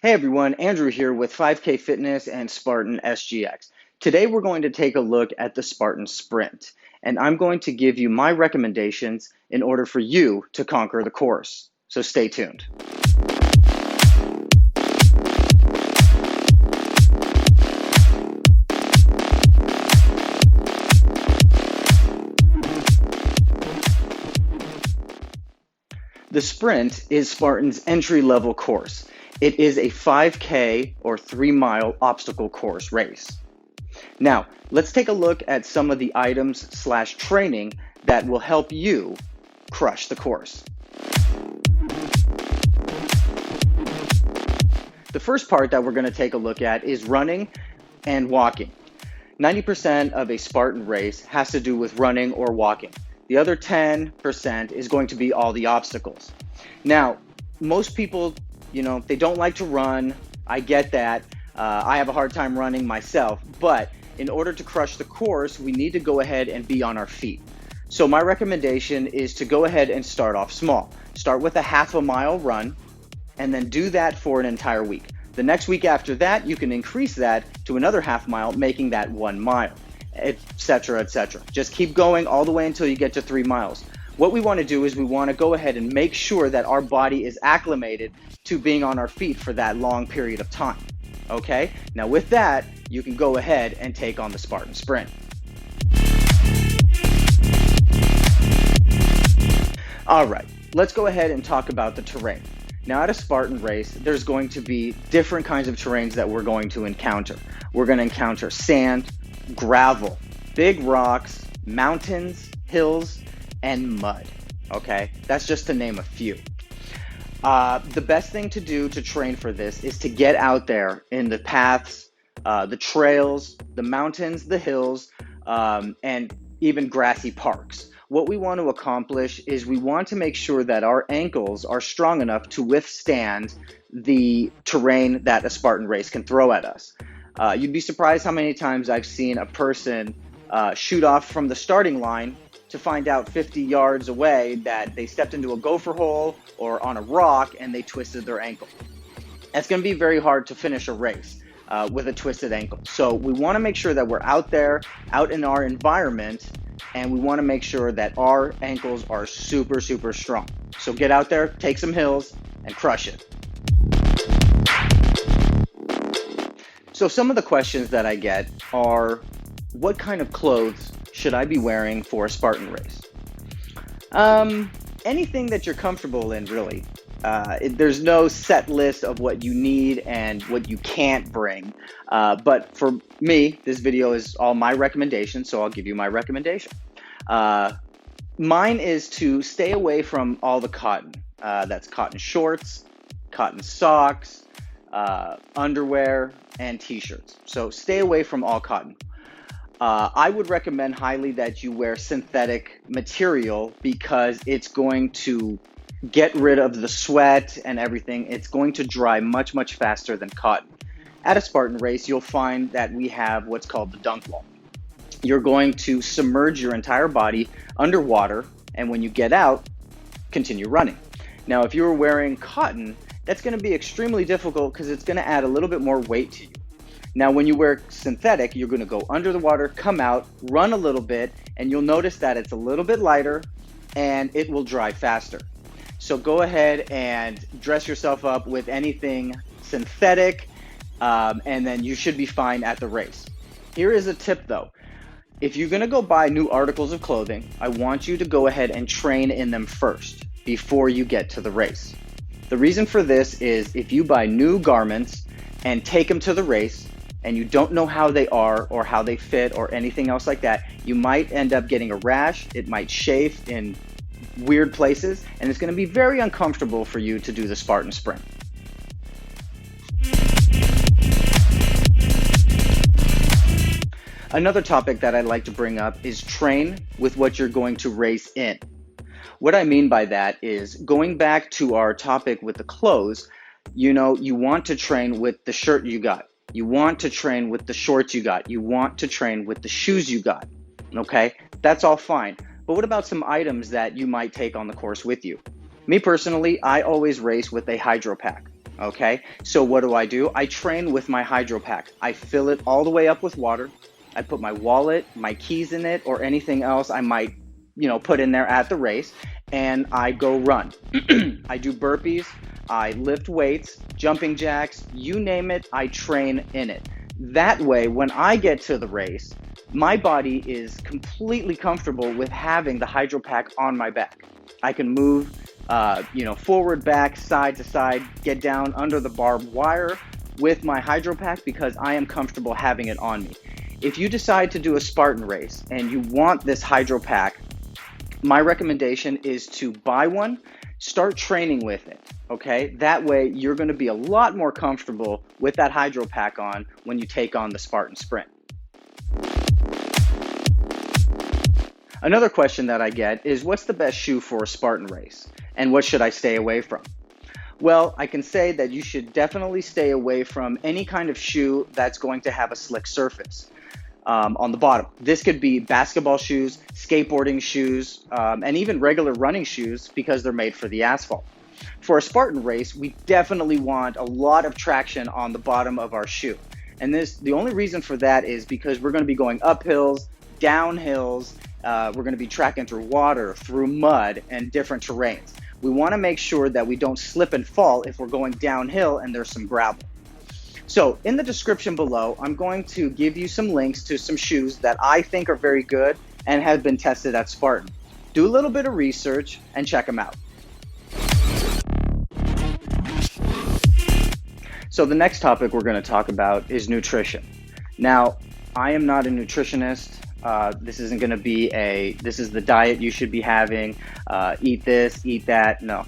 Hey everyone, Andrew here with 5K Fitness and Spartan SGX. Today we're going to take a look at the Spartan Sprint, and I'm going to give you my recommendations in order for you to conquer the course. So stay tuned. The Sprint is Spartan's entry-level course. It is a 5K or 3-mile obstacle course race. Now, let's take a look at some of the items/training that will help you crush the course. The first part that we're going to take a look at is running and walking. 90% of a Spartan race has to do with running or walking. The other 10% is going to be all the obstacles. Now, most people, they don't like to run. I get that. I have a hard time running myself, but in order to crush the course, we need to go ahead and be on our feet. So my recommendation is to go ahead and start off small. Start with a half a mile run and then do that for an entire week. The next week after that, you can increase that to another half mile, making that 1 mile, etc., etc. Just keep going all the way until you get to 3 miles. What we want to do is we want to go ahead and make sure that our body is acclimated to being on our feet for that long period of time. Okay? Now with that, you can go ahead and take on the Spartan Sprint. All right, let's go ahead and talk about the terrain. Now at a Spartan race, there's going to be different kinds of terrains that we're going to encounter. We're going to encounter sand, gravel, big rocks, mountains, hills, and mud. Okay, that's just to name a few. The best thing to do to train for this is to get out there in the paths, the trails, the mountains, the hills, and even grassy parks. What we want to accomplish is we want to make sure that our ankles are strong enough to withstand the terrain that a Spartan race can throw at us. You'd be surprised how many times I've seen a person shoot off from the starting line to find out 50 yards away that they stepped into a gopher hole or on a rock and they twisted their ankle. It's going to be very hard to finish a race with a twisted ankle. So we want to make sure that we're out there, out in our environment, and we want to make sure that our ankles are super, super strong. So get out there, take some hills, and crush it. So some of the questions that I get are, what kind of clothes should I be wearing for a Spartan race? Anything that you're comfortable in, really. There's no set list of what you need and what you can't bring. But for me, this video is all my recommendations, so I'll give you my recommendation. Mine is to stay away from all the cotton. That's cotton shorts, cotton socks, underwear, and t-shirts. So stay away from all cotton. I would recommend highly that you wear synthetic material because it's going to get rid of the sweat and everything. It's going to dry much, much faster than cotton. At a Spartan race, you'll find that we have what's called the dunk wall. You're going to submerge your entire body underwater, and when you get out, continue running. Now, if you're wearing cotton, that's going to be extremely difficult because it's going to add a little bit more weight to you. Now, when you wear synthetic, you're going to go under the water, come out, run a little bit, and you'll notice that it's a little bit lighter and it will dry faster. So go ahead and dress yourself up with anything synthetic, and then you should be fine at the race. Here is a tip though. If you're going to go buy new articles of clothing, I want you to go ahead and train in them first before you get to the race. The reason for this is if you buy new garments and take them to the race and you don't know how they are or how they fit or anything else like that, you might end up getting a rash. It might chafe in weird places, and it's going to be very uncomfortable for you to do the Spartan Sprint. Another topic that I'd like to bring up is train with what you're going to race in. What I mean by that is, going back to our topic with the clothes, you want to train with the shirt you got. You want to train with the shorts you got. You want to train with the shoes you got. Okay, that's all fine. But what about some items that you might take on the course with you? Me personally, I always race with a hydro pack. Okay, so what do? I train with my hydro pack. I fill it all the way up with water. I put my wallet, my keys in it, or anything else I might, put in there at the race, and I go run. I do burpees, I lift weights, jumping jacks, you name it, I train in it. That way, when I get to the race, my body is completely comfortable with having the hydro pack on my back. I can move forward, back, side to side, get down under the barbed wire with my hydro pack because I am comfortable having it on me. If you decide to do a Spartan race and you want this hydro pack, my recommendation is to buy one, start training with it, okay? That way you're gonna be a lot more comfortable with that hydro pack on when you take on the Spartan Sprint. Another question that I get is, what's the best shoe for a Spartan race? And what should I stay away from? Well, I can say that you should definitely stay away from any kind of shoe that's going to have a slick surface on the bottom. This could be basketball shoes, skateboarding shoes, and even regular running shoes because they're made for the asphalt. For a Spartan race, we definitely want a lot of traction on the bottom of our shoe. And the only reason for that is because we're going to be going up hills, down hills, we're going to be tracking through water, through mud, and different terrains. We want to make sure that we don't slip and fall if we're going downhill and there's some gravel. So in the description below, I'm going to give you some links to some shoes that I think are very good and have been tested at Spartan. Do a little bit of research and check them out. So the next topic we're going to talk about is nutrition. Now, I am not a nutritionist. This isn't going to be this is the diet you should be having, eat this, eat that. No.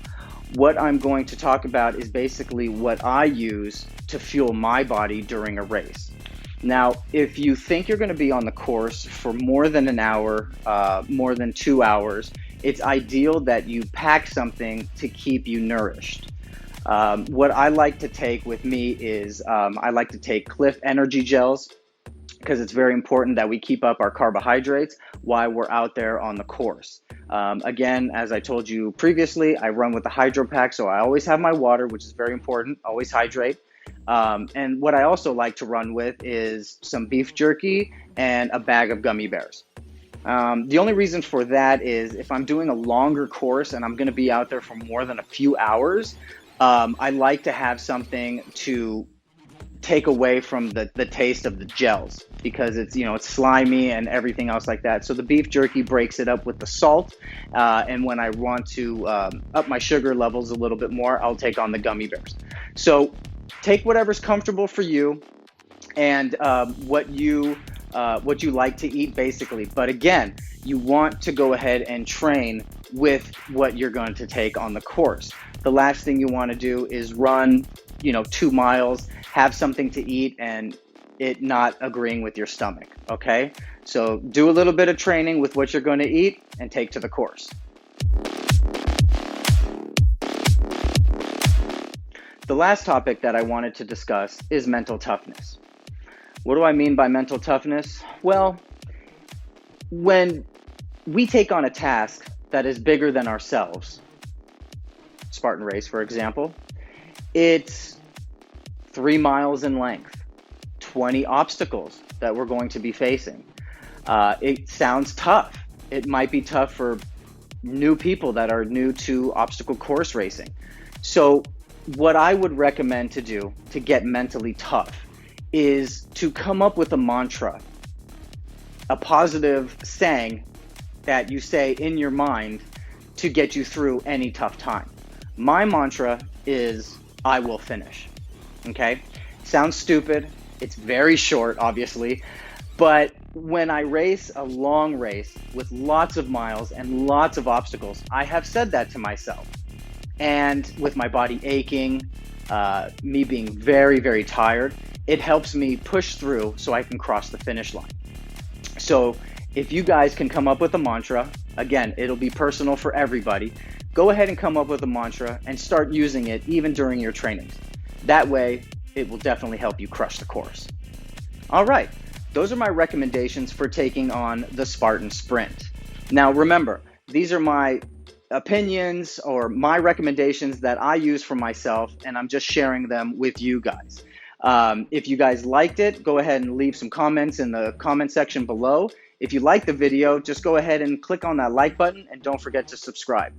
What I'm going to talk about is basically what I use to fuel my body during a race. Now, if you think you're going to be on the course for more than an hour, more than 2 hours, it's ideal that you pack something to keep you nourished. What I like to take with me is I like to take Cliff energy gels, because it's very important that we keep up our carbohydrates while we're out there on the course. Again, as I told you previously, I run with the hydro pack, so I always have my water, which is very important, always hydrate. And what I also like to run with is some beef jerky and a bag of gummy bears. The only reason for that is if I'm doing a longer course and I'm gonna be out there for more than a few hours, I like to have something to take away from the taste of the gels because it's slimy and everything else like that. So the beef jerky breaks it up with the salt, and when I want to up my sugar levels a little bit more, I'll take on the gummy bears. So take whatever's comfortable for you and what you like to eat basically. But again, you want to go ahead and train with what you're going to take on the course. The last thing you want to do is run 2 miles, have something to eat, and it not agreeing with your stomach, okay? So do a little bit of training with what you're going to eat and take to the course. The last topic that I wanted to discuss is mental toughness. What do I mean by mental toughness? Well, when we take on a task that is bigger than ourselves, Spartan race, for example, it's 3 miles in length, 20 obstacles that we're going to be facing. It sounds tough. It might be tough for new people that are new to obstacle course racing. So what I would recommend to do to get mentally tough is to come up with a mantra, a positive saying that you say in your mind to get you through any tough time. My mantra is, I will finish, okay? Sounds stupid. It's very short, obviously, but when I race a long race with lots of miles and lots of obstacles, I have said that to myself. And with my body aching, me being very, very tired, it helps me push through so I can cross the finish line. So if you guys can come up with a mantra, again, it'll be personal for everybody. Go ahead and come up with a mantra and start using it even during your trainings. That way, it will definitely help you crush the course. All right, those are my recommendations for taking on the Spartan Sprint. Now remember, these are my opinions or my recommendations that I use for myself, and I'm just sharing them with you guys. If you guys liked it, go ahead and leave some comments in the comment section below. If you like the video, just go ahead and click on that like button, and don't forget to subscribe.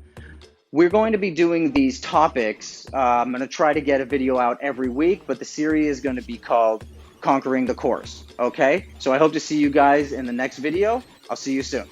We're going to be doing these topics. I'm going to try to get a video out every week, but the series is going to be called Conquering the Course. Okay, so I hope to see you guys in the next video. I'll see you soon.